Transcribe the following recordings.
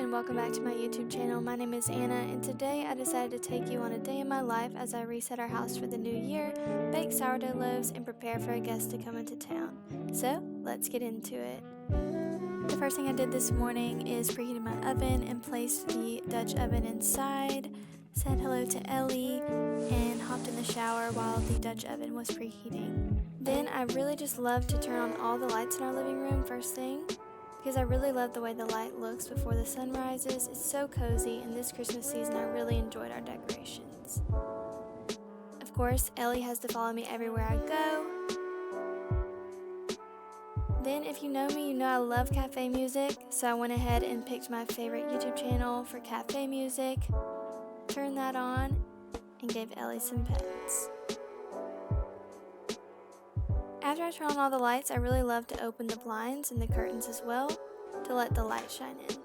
and welcome back to my YouTube channel. My name is Anna, and today I decided to take you on a day in my life as I reset our house for the new year, bake sourdough loaves, and prepare for a guest to come into town. So, let's get into it. The first thing I did this morning is preheated my oven and placed the Dutch oven inside, said hello to Ellie, and hopped in the shower while the Dutch oven was preheating. Then I really just love to turn on all the lights in our living room first thing, because I really love the way the light looks before the sun rises. It's so cozy, and this Christmas season I really enjoyed our decorations. Of course, Ellie has to follow me everywhere I go. Then if you know me, you know I love cafe music, so I went ahead and picked my favorite YouTube channel for cafe music, turned that on, and gave Ellie some pets. After I turn on all the lights, I really love to open the blinds and the curtains as well to let the light shine in.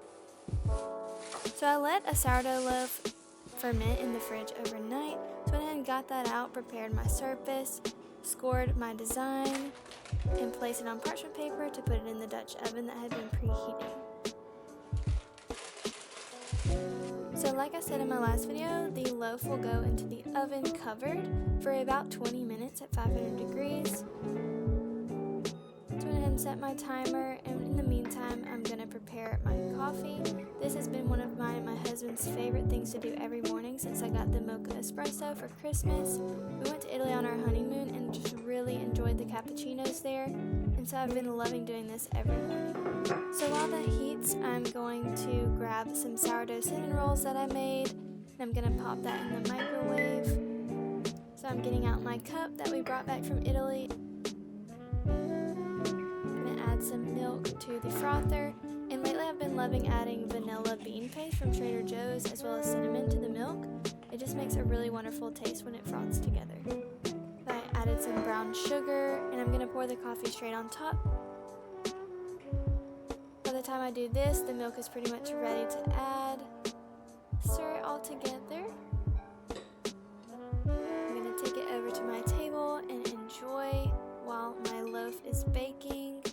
So I let a sourdough loaf ferment in the fridge overnight, so I went ahead and got that out, prepared my surface, scored my design, and placed it on parchment paper to put it in the Dutch oven that had been preheating. So like I said in my last video, the loaf will go into the oven covered for about 20 minutes at 500 degrees. So I went ahead and set my timer, and in the meantime, I'm going to prepare my coffee. This has been one of my husband's favorite things to do every morning since I got the mocha espresso for Christmas. We went to Italy on our honeymoon and just really enjoyed the cappuccinos there, and so I've been loving doing this every morning. So while that heats, I'm going to grab some sourdough cinnamon rolls that I made, and I'm going to pop that in the microwave. So I'm getting out my cup that we brought back from Italy. Add some milk to the frother, and lately I've been loving adding vanilla bean paste from Trader Joe's as well as cinnamon to the milk. It just makes a really wonderful taste when it froths together. So I added some brown sugar, and I'm going to pour the coffee straight on top. By the time I do this, the milk is pretty much ready to add. Stir it all together. I'm going to take it over to my table and enjoy while my loaf is baking.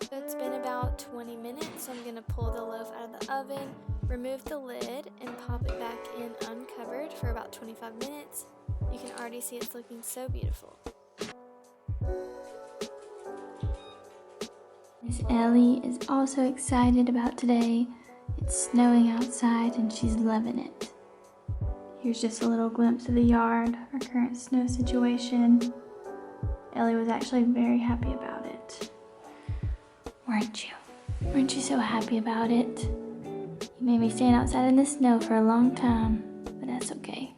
So it's been about 20 minutes, so I'm going to pull the loaf out of the oven, remove the lid, and pop it back in uncovered for about 25 minutes. You can already see it's looking so beautiful. Miss Ellie is also excited about today. It's snowing outside and she's loving it. Here's just a little glimpse of the yard, our current snow situation. Ellie was actually very happy about it. Weren't you? Weren't you so happy about it? You made me stand outside in the snow for a long time, but that's okay.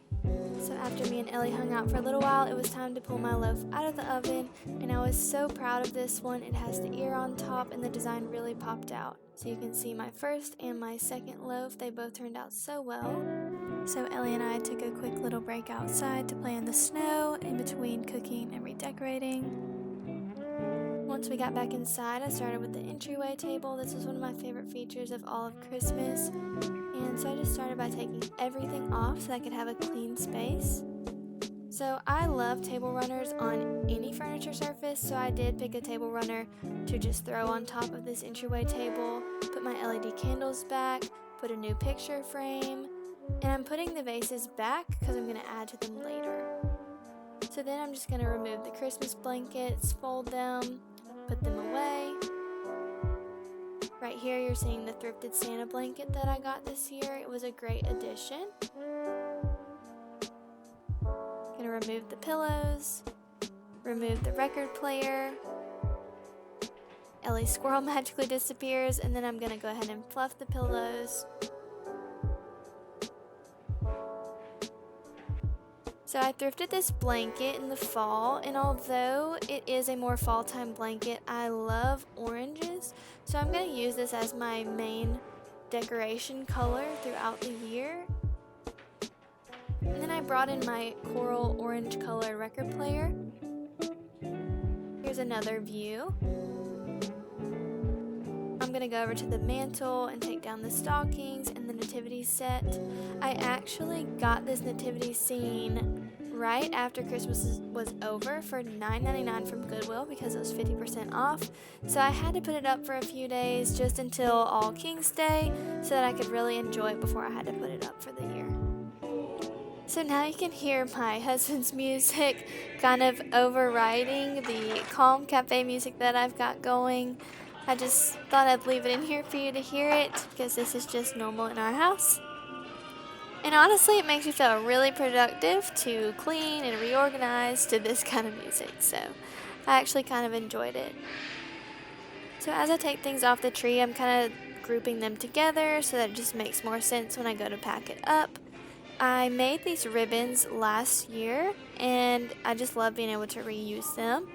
So after me and Ellie hung out for a little while, it was time to pull my loaf out of the oven, and I was so proud of this one. It has the ear on top, and the design really popped out. So you can see my first and my second loaf, they both turned out so well. So Ellie and I took a quick little break outside to play in the snow in between cooking and redecorating. Once we got back inside, I started with the entryway table. This was one of my favorite features of all of Christmas. And so I just started by taking everything off so I could have a clean space. So I love table runners on any furniture surface, so I did pick a table runner to just throw on top of this entryway table, put my LED candles back, put a new picture frame, and I'm putting the vases back because I'm going to add to them later. So then I'm just going to remove the Christmas blankets, fold them, put them away. Right here you're seeing the thrifted Santa blanket that I got this year. It was a great addition. Gonna remove the pillows, remove the record player. Ellie's squirrel magically disappears, and then I'm gonna go ahead and fluff the pillows. So I thrifted this blanket in the fall, and although it is a more fall time blanket, I love oranges, so I'm going to use this as my main decoration color throughout the year. And then I brought in my coral orange colored record player. Here's another view. I'm going to go over to the mantle and take down the stockings and the nativity set. I actually got this nativity scene right after Christmas was over for $9.99 from Goodwill because it was 50% off. So I had to put it up for a few days just until All King's Day so that I could really enjoy it before I had to put it up for the year. So now you can hear my husband's music kind of overriding the calm cafe music that I've got going. I just thought I'd leave it in here for you to hear it because this is just normal in our house. And honestly, it makes me feel really productive to clean and reorganize to this kind of music, so I actually kind of enjoyed it. So as I take things off the tree, I'm kind of grouping them together so that it just makes more sense when I go to pack it up. I made these ribbons last year, and I just love being able to reuse them.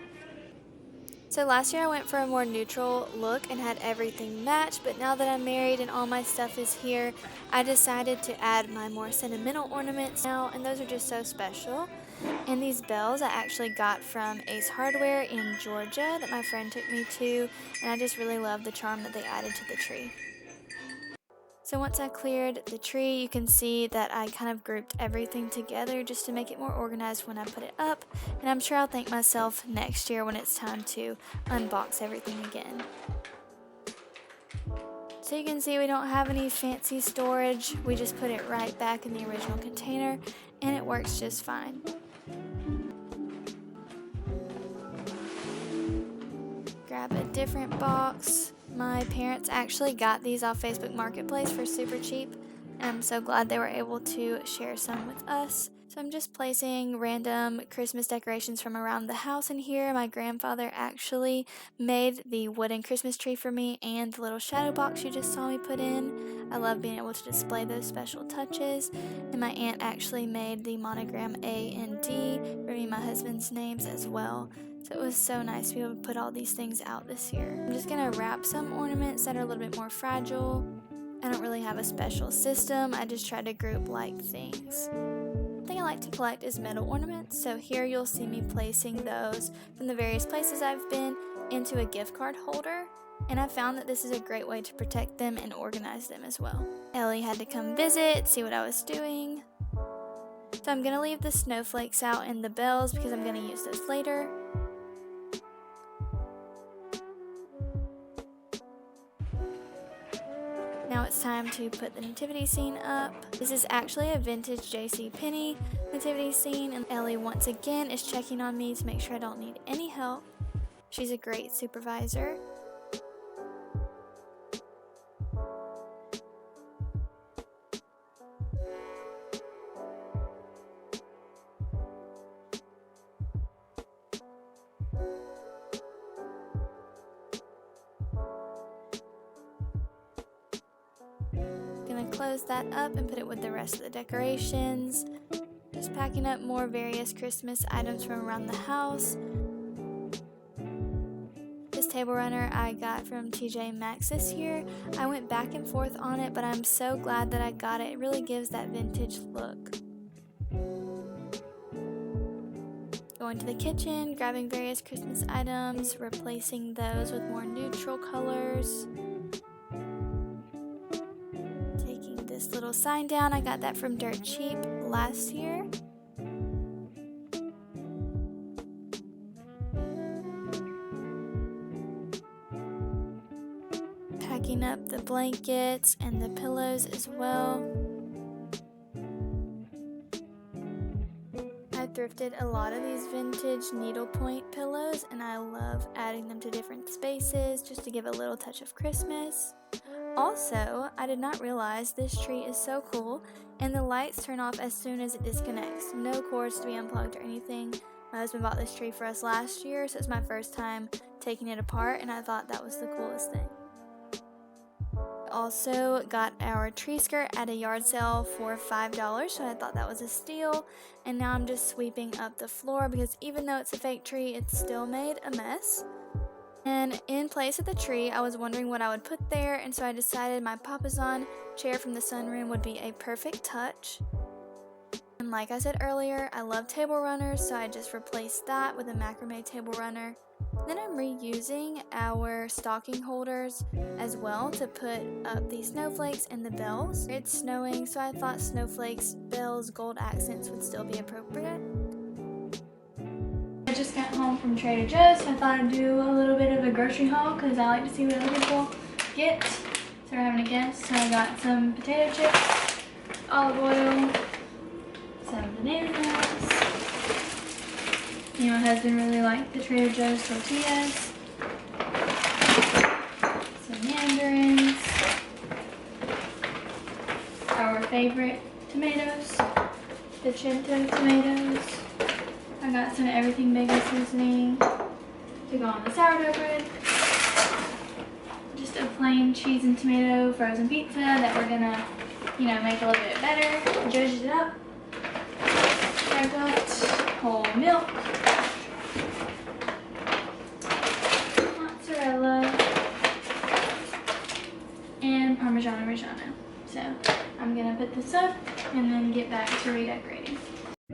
So last year I went for a more neutral look and had everything match, but now that I'm married and all my stuff is here, I decided to add my more sentimental ornaments now, and those are just so special. And these bells I actually got from Ace Hardware in Georgia that my friend took me to, and I just really love the charm that they added to the tree. So once I cleared the tree, you can see that I kind of grouped everything together just to make it more organized when I put it up, and I'm sure I'll thank myself next year when it's time to unbox everything again. So you can see we don't have any fancy storage, we just put it right back in the original container, and it works just fine. Grab a different box. My parents actually got these off Facebook Marketplace for super cheap, and I'm so glad they were able to share some with us. So I'm just placing random Christmas decorations from around the house in here. My grandfather actually made the wooden Christmas tree for me and the little shadow box you just saw me put in. I love being able to display those special touches. And my aunt actually made the monogram A and D for me and my husband's names as well. So it was so nice to be able to put all these things out this year. I'm just going to wrap some ornaments that are a little bit more fragile. I don't really have a special system, I just try to group like things. One thing I like to collect is metal ornaments, so here you'll see me placing those from the various places I've been into a gift card holder, and I found that this is a great way to protect them and organize them as well. Ellie had to come visit, see what I was doing. So I'm going to leave the snowflakes out and the bells because I'm going to use those later. Now it's time to put the nativity scene up. This is actually a vintage JCPenney nativity scene, and Ellie once again is checking on me to make sure I don't need any help. She's a great supervisor. Close that up and put it with the rest of the decorations. Just packing up more various Christmas items from around the house. This table runner I got from TJ Maxx this year. I went back and forth on it, but I'm so glad that I got it. It really gives that vintage look. Going to the kitchen, grabbing various Christmas items, replacing those with more neutral colors. This little sign down, I got that from Dirt Cheap last year. Packing up the blankets and the pillows as well. I thrifted a lot of these vintage needlepoint pillows, and I love adding them to different spaces just to give a little touch of Christmas. Also, I did not realize this tree is so cool, and the lights turn off as soon as it disconnects. No cords to be unplugged or anything. My husband bought this tree for us last year, so it's my first time taking it apart, and I thought that was the coolest thing. Also got our tree skirt at a yard sale for $5, so I thought that was a steal. And now I'm just sweeping up the floor because even though it's a fake tree, it still made a mess. And in place of the tree, I was wondering what I would put there, and so I decided my Papasan chair from the sunroom would be a perfect touch. And like I said earlier, I love table runners, so I just replaced that with a macrame table runner. Then I'm reusing our stocking holders as well to put up the snowflakes and the bells. It's snowing, so I thought snowflakes, bells, gold accents would still be appropriate. I just got home from Trader Joe's, so I thought I'd do a little bit of a grocery haul because I like to see what other people get. So we're having a guess. So I got some potato chips, olive oil, some bananas. My husband really liked the Trader Joe's tortillas, some mandarins, our favorite tomatoes, the Cento tomatoes. I got some everything bagel seasoning to go on the sourdough bread. Just a plain cheese and tomato frozen pizza that we're gonna, make a little bit better. Judge it up. I got whole milk, mozzarella, and Parmigiano Reggiano. So I'm gonna put this up and then get back to redecorating.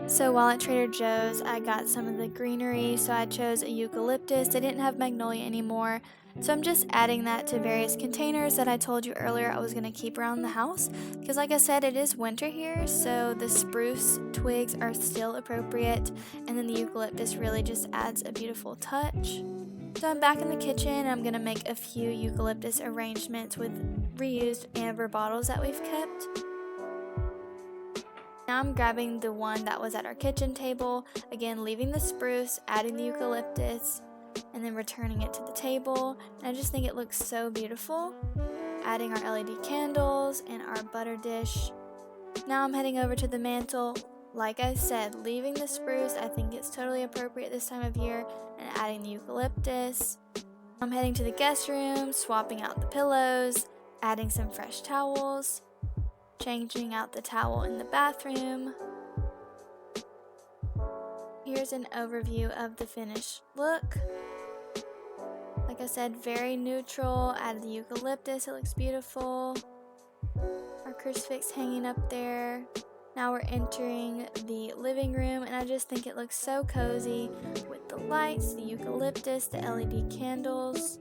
So while at Trader Joe's, I got some of the greenery, so I chose a eucalyptus. They didn't have magnolia anymore, so I'm just adding that to various containers that I told you earlier I was going to keep around the house, because like I said, it is winter here, so the spruce twigs are still appropriate, and then the eucalyptus really just adds a beautiful touch. So I'm back in the kitchen, and I'm going to make a few eucalyptus arrangements with reused amber bottles that we've kept. Now I'm grabbing the one that was at our kitchen table, again leaving the spruce, adding the eucalyptus, and then returning it to the table. And I just think it looks so beautiful. Adding our LED candles and our butter dish. Now I'm heading over to the mantle. Like I said, leaving the spruce, I think it's totally appropriate this time of year, and adding the eucalyptus. I'm heading to the guest room, swapping out the pillows, adding some fresh towels. Changing out the towel in the bathroom. Here's an overview of the finished look. Like I said, very neutral. Added the eucalyptus, it looks beautiful. Our crucifix hanging up there. Now we're entering the living room, and I just think it looks so cozy with the lights, the eucalyptus, the LED candles.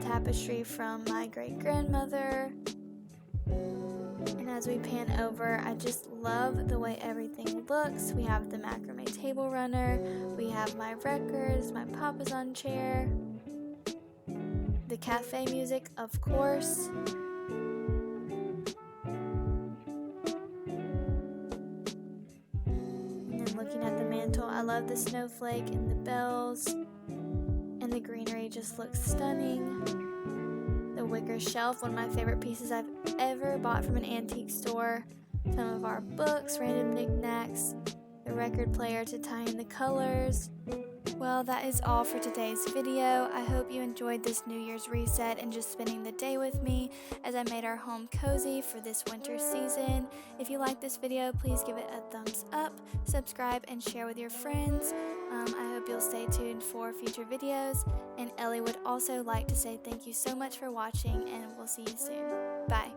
Tapestry from my great-grandmother, and as we pan over, I just love the way everything looks. We have the macrame table runner, we have my records, my papasan chair, the cafe music, of course, and then looking at the mantle, I love the snowflake and the bells. And the greenery just looks stunning. The wicker shelf, one of my favorite pieces I've ever bought from an antique store. Some of our books, random knickknacks, the record player to tie in the colors. Well, that is all for today's video. I hope you enjoyed this New Year's reset and just spending the day with me as I made our home cozy for this winter season. If you like this video, please give it a thumbs up, subscribe, and share with your friends. I hope you'll stay tuned for future videos. And Ellie would also like to say thank you so much for watching, and we'll see you soon. Bye.